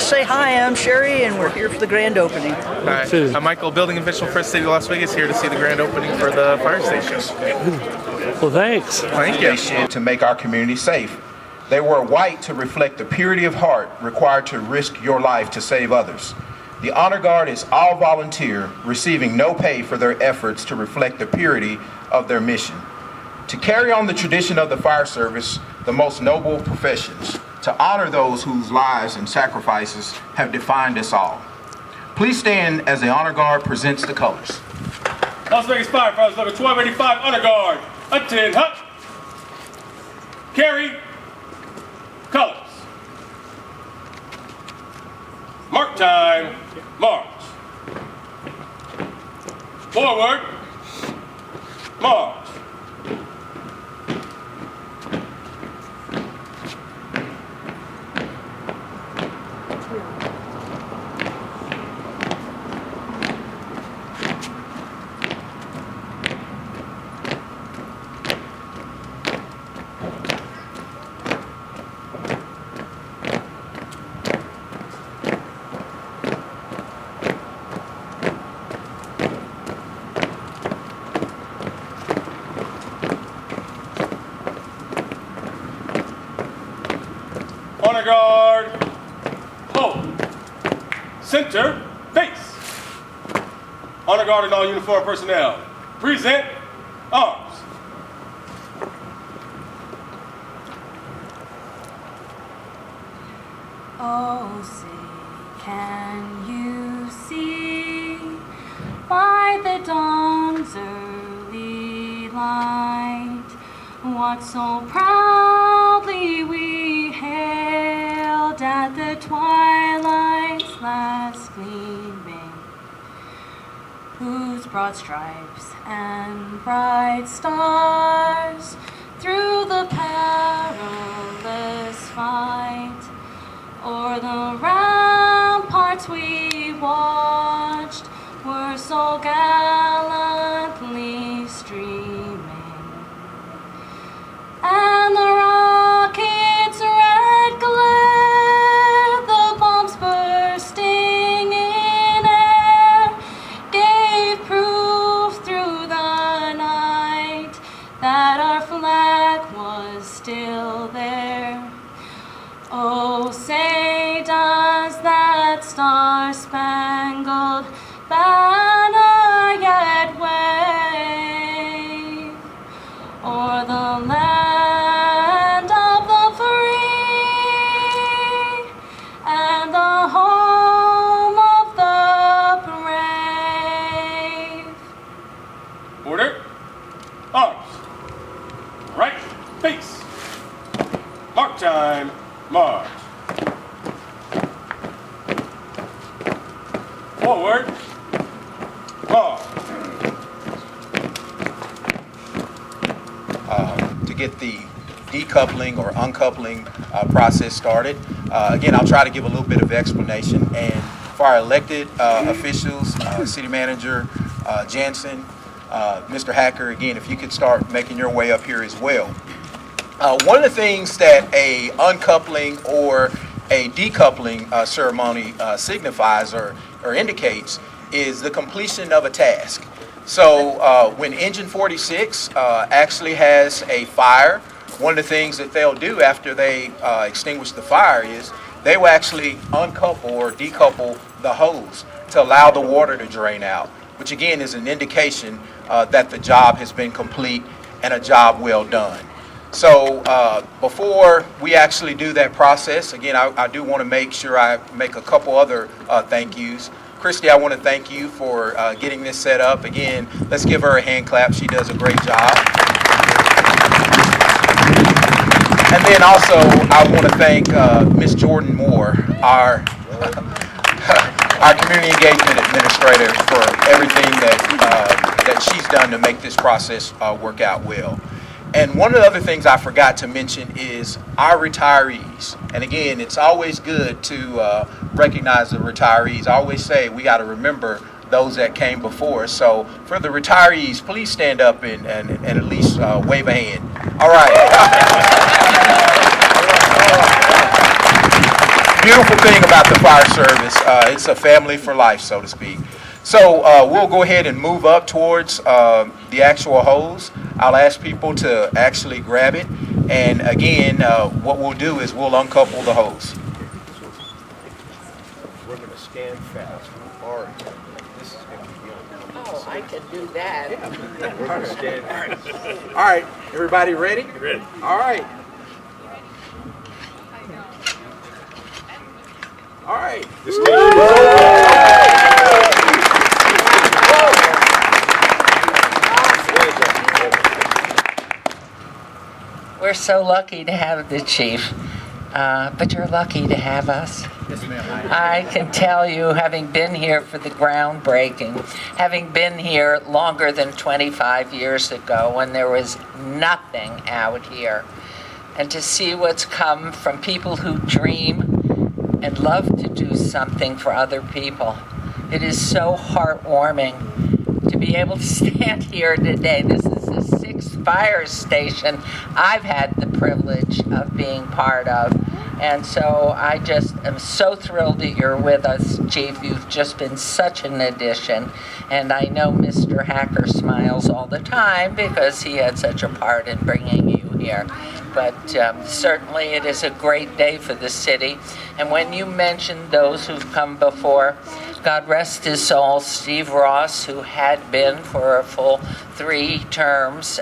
just say hi, I'm Sherry, and we're here for the grand opening. Hi, I'm Michael, building official for the City of Las Vegas, here to see the grand opening for the fire station. Well, thanks. Thank you. To make our community safe. They wore white to reflect the purity of heart required to risk your life to save others. The Honor Guard is all volunteer, receiving no pay for their efforts to reflect the purity of their mission. To carry on the tradition of the fire service, the most noble professions, to honor those whose lives and sacrifices have defined us all. Please stand as the Honor Guard presents the colors. Las Vegas Firefighters, number 1285, Honor Guard, attend, hut, carry, colors. Mark time, march. Forward, march. Honor Guard, hold. Center, face. Honor Guard and all uniformed personnel, present arms. Oh, say, can you see by the dawn's early light what so proudly we hailed at the twilight's last gleaming, whose broad stripes and bright stars through the perilous fight o'er the ramparts we watched were so gallantly streaming, and the rocket's red glare, the bombs bursting in air, gave proof through the night that our flag was still there. Oh, say does that star-spangled banner yet wave o'er the land of the free and the home of the brave? Order, arms, right, face. Mark time, march. Forward, march. To get the decoupling or uncoupling process started. Again, I'll try to give a little bit of explanation. And for our elected officials, City Manager Jansen, Mr. Hacker, again, if you could start making your way up here as well. One of the things that a uncoupling or a decoupling ceremony signifies or indicates is the completion of a task. So when Engine 46 actually has a fire, one of the things that they'll do after they extinguish the fire is they will actually uncouple or decouple the hose to allow the water to drain out, which again is an indication that the job has been complete and a job well done. So before we actually do that process, again, I do want to make sure I make a couple other thank yous. Christy, I want to thank you for getting this set up. Again, let's give her a hand clap. She does a great job. And then also, I want to thank Ms. Jordan Moore, our community engagement administrator, for everything that she's done to make this process work out well. And one of the other things I forgot to mention is our retirees. And again, it's always good to recognize the retirees. I always say we got to remember those that came before us. So for the retirees, please stand up and at least wave a hand. All right. beautiful thing about the fire service, it's a family for life, so to speak. So we'll go ahead and move up towards the actual hose. I'll ask people to actually grab it. And again, what we'll do is we'll uncouple the hose. We're going to stand fast. Or this is going to be uncomfortable. Oh, I can do that. We're going to stand fast. All right, everybody ready? Ready. All right. All right. We're so lucky to have the chief, but you're lucky to have us. Yes, ma'am. I can tell you, having been here for the groundbreaking, having been here longer than 25 years ago when there was nothing out here, and to see what's come from people who dream and love to do something for other people. It is so heartwarming to be able to stand here today. This is the 6th fire station I've had the privilege of being part of. And so I just am so thrilled that you're with us, Chief. You've just been such an addition. And I know Mr. Hacker smiles all the time because he had such a part in bringing you here. But certainly it is a great day for the city. And when you mentioned those who've come before, God rest his soul, Steve Ross, who had been for a full 3 terms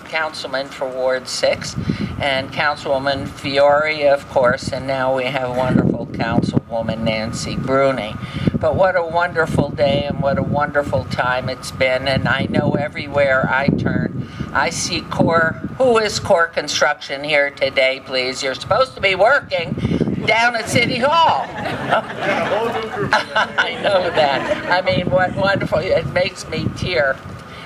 councilman for Ward 6, and Councilwoman Fiore, of course, and now we have wonderful Councilwoman Nancy Brune. But what a wonderful day and what a wonderful time it's been, and I know everywhere I turn, I see Core. Who is Core Construction here today, please? You're supposed to be working down at City Hall. I know that. I mean, what wonderful. It makes me tear.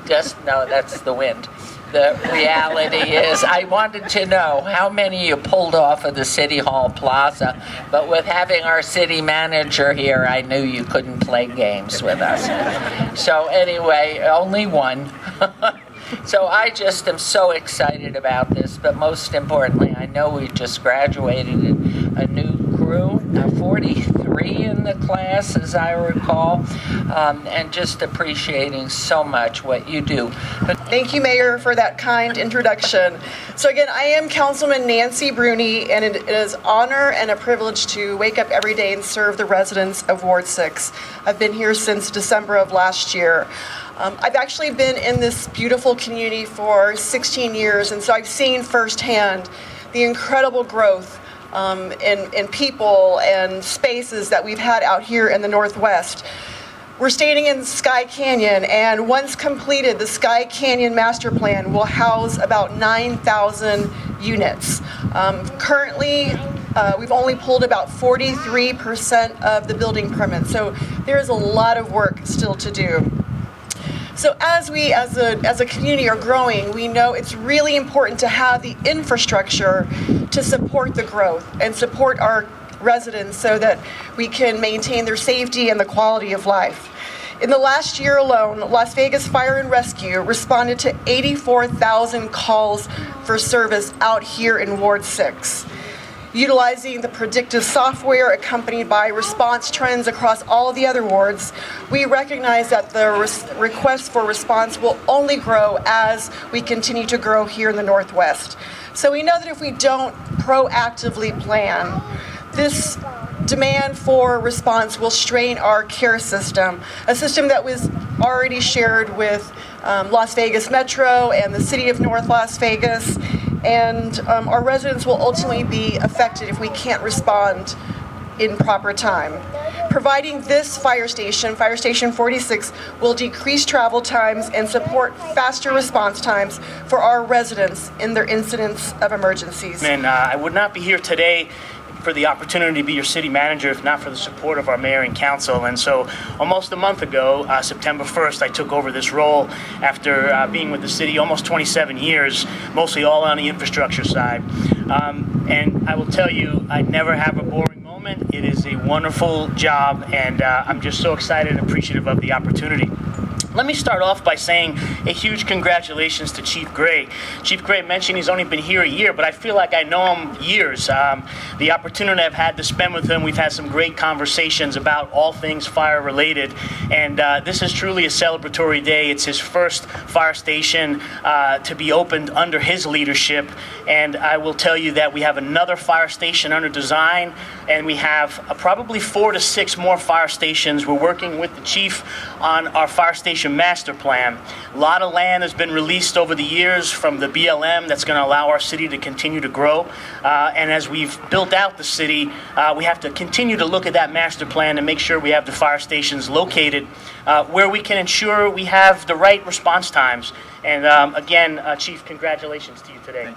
Just know that's the wind. The reality is, I wanted to know how many you pulled off of the City Hall Plaza, but with having our city manager here, I knew you couldn't play games with us. So anyway, only one. So I just am so excited about this, but most importantly, I know we just graduated a new crew, 43 in the class, as I recall, and just appreciating so much what you do. But thank you, Mayor, for that kind introduction. So again, I am Councilwoman Nancy Brune, and it is an honor and a privilege to wake up every day and serve the residents of Ward 6. I've been here since December of last year. I've actually been in this beautiful community for 16 years, and so I've seen firsthand the incredible growth in people and spaces that we've had out here in the Northwest. We're standing in Skye Canyon, and once completed, the Skye Canyon Master Plan will house about 9,000 units. Currently, we've only pulled about 43% of the building permits, so there's a lot of work still to do. So as we, as a community, are growing, we know it's really important to have the infrastructure to support the growth and support our residents so that we can maintain their safety and the quality of life. In the last year alone, Las Vegas Fire and Rescue responded to 84,000 calls for service out here in Ward 6. Utilizing the predictive software accompanied by response trends across all of the other wards, we recognize that the request for response will only grow as we continue to grow here in the Northwest. So we know that if we don't proactively plan, this demand for response will strain our care system, a system that was already shared with Las Vegas Metro and the City of North Las Vegas. And our residents will ultimately be affected if we can't respond in proper time. Providing this fire station 46, will decrease travel times and support faster response times for our residents in their incidents of emergencies. And I would not be here today for the opportunity to be your city manager if not for the support of our mayor and council. And so almost a month ago, September 1st, I took over this role after being with the city almost 27 years, mostly all on the infrastructure side. And I will tell you, I never have a boring moment. It is a wonderful job, and I'm just so excited and appreciative of the opportunity. Let me start off by saying a huge congratulations to Chief Gray. Chief Gray mentioned he's only been here a year, but I feel like I know him years. The opportunity I've had to spend with him, we've had some great conversations about all things fire related, and this is truly a celebratory day. It's his first fire station to be opened under his leadership, and I will tell you that we have another fire station under design, and we have probably 4 to 6 more fire stations. We're working with the chief on our fire station master plan. A lot of land has been released over the years from the BLM that's going to allow our city to continue to grow. And as we've built out the city, we have to continue to look at that master plan and make sure we have the fire stations located where we can ensure we have the right response times. And again, Chief, congratulations to you today.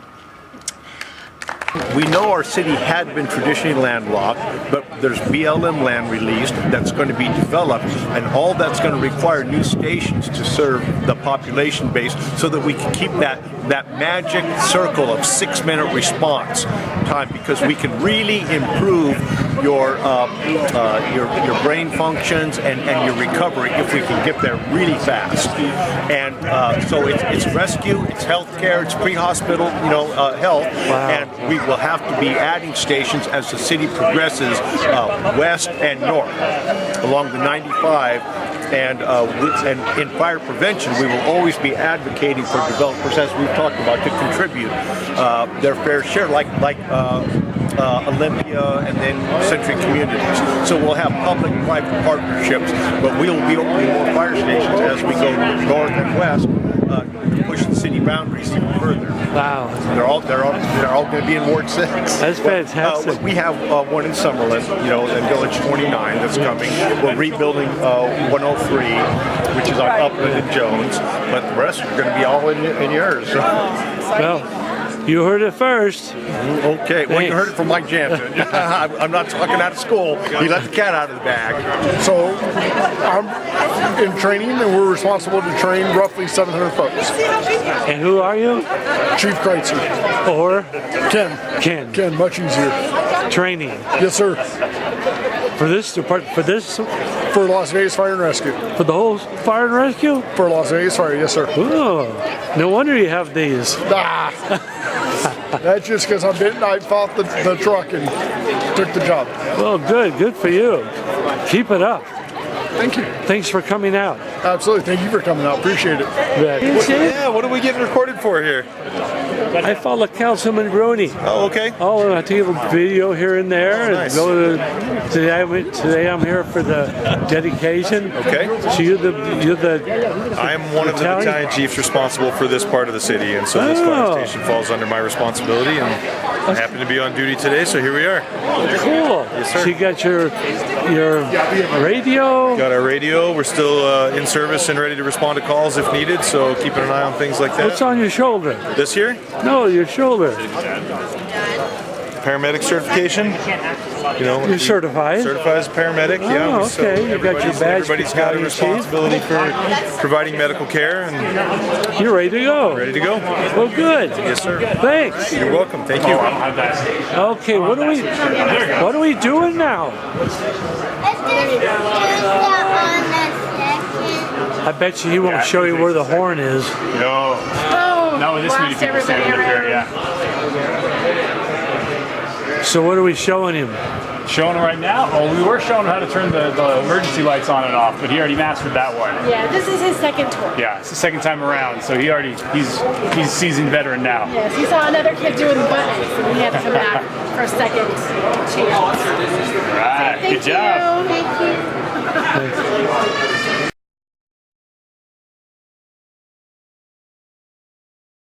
We know our city had been traditionally landlocked, but there's BLM land released that's going to be developed, and all that's going to require new stations to serve the population base so that we can keep that magic circle of 6-minute response time, because we can really improve your brain functions and your recovery if we can get there really fast. And so it's rescue, it's healthcare, it's pre-hospital, health, and we will have to be adding stations as the city progresses west and north along the 95. And in fire prevention, we will always be advocating for developers, as we've talked about, to contribute their fair share, like Olympia and then Century Communities. So we'll have public-private partnerships, but we'll be opening more fire stations as we go north and west to push the city boundaries even further. Wow. They're all going to be in Ward 6. That's fantastic. We have one in Summerlin, in Village 29 that's coming. We're rebuilding 103, which is on Upland and Jones, but the rest are going to be all in yours. So. Well, you heard it first. Okay, well, you heard it from Mike Jansen. I'm not talking out of school. He let the cat out of the bag. So I'm in training, and we're responsible to train roughly 700 folks. And who are you? Chief Kreitzer. Or? Ken. Ken, much easier. Training. Yes, sir. For this department, for this? For Las Vegas Fire and Rescue. For the whole fire and rescue? For Las Vegas Fire, yes, sir. Oh, no wonder you have these. That's just because I fought the truck and took the job. Well, good for you. Keep it up. Thank you. Thanks for coming out. Absolutely. Thank you for coming out. Appreciate it. What are we getting recorded for here? I follow Councilwomen Brune. Oh, okay. Oh, I take a video here and there. Nice. And go to today I'm here for the dedication. Okay. So you're the I am one of the battalion chiefs responsible for this part of the city, and so this fire station falls under my responsibility, and I happen to be on duty today, so here we are. Cool. Yes, sir. So you got your radio. Got our radio. We're still in service and ready to respond to calls if needed, so keeping an eye on things like that. What's on your shoulder? This here? No, your shoulder. Paramedic certification. You're certified? Certified as a paramedic, yeah. Oh, okay. You got your badge. Everybody's got a responsibility for providing medical care, and you're ready to go. Ready to go. Well, good. Yes, sir. Thanks. You're welcome. Thank you. Okay, what are we doing now? I bet you he won't show you where the horn is. No. Not with this many people standing up here, yeah. So what are we showing him? Showing him right now? Oh, we were showing him how to turn the emergency lights on and off, but he already mastered that one. Yeah, this is his second tour. Yeah, it's the second time around, so he's seasoned veteran now. Yes, he saw another kid doing buttons, and he had to come back for a second chance. All right, good job. Thank you.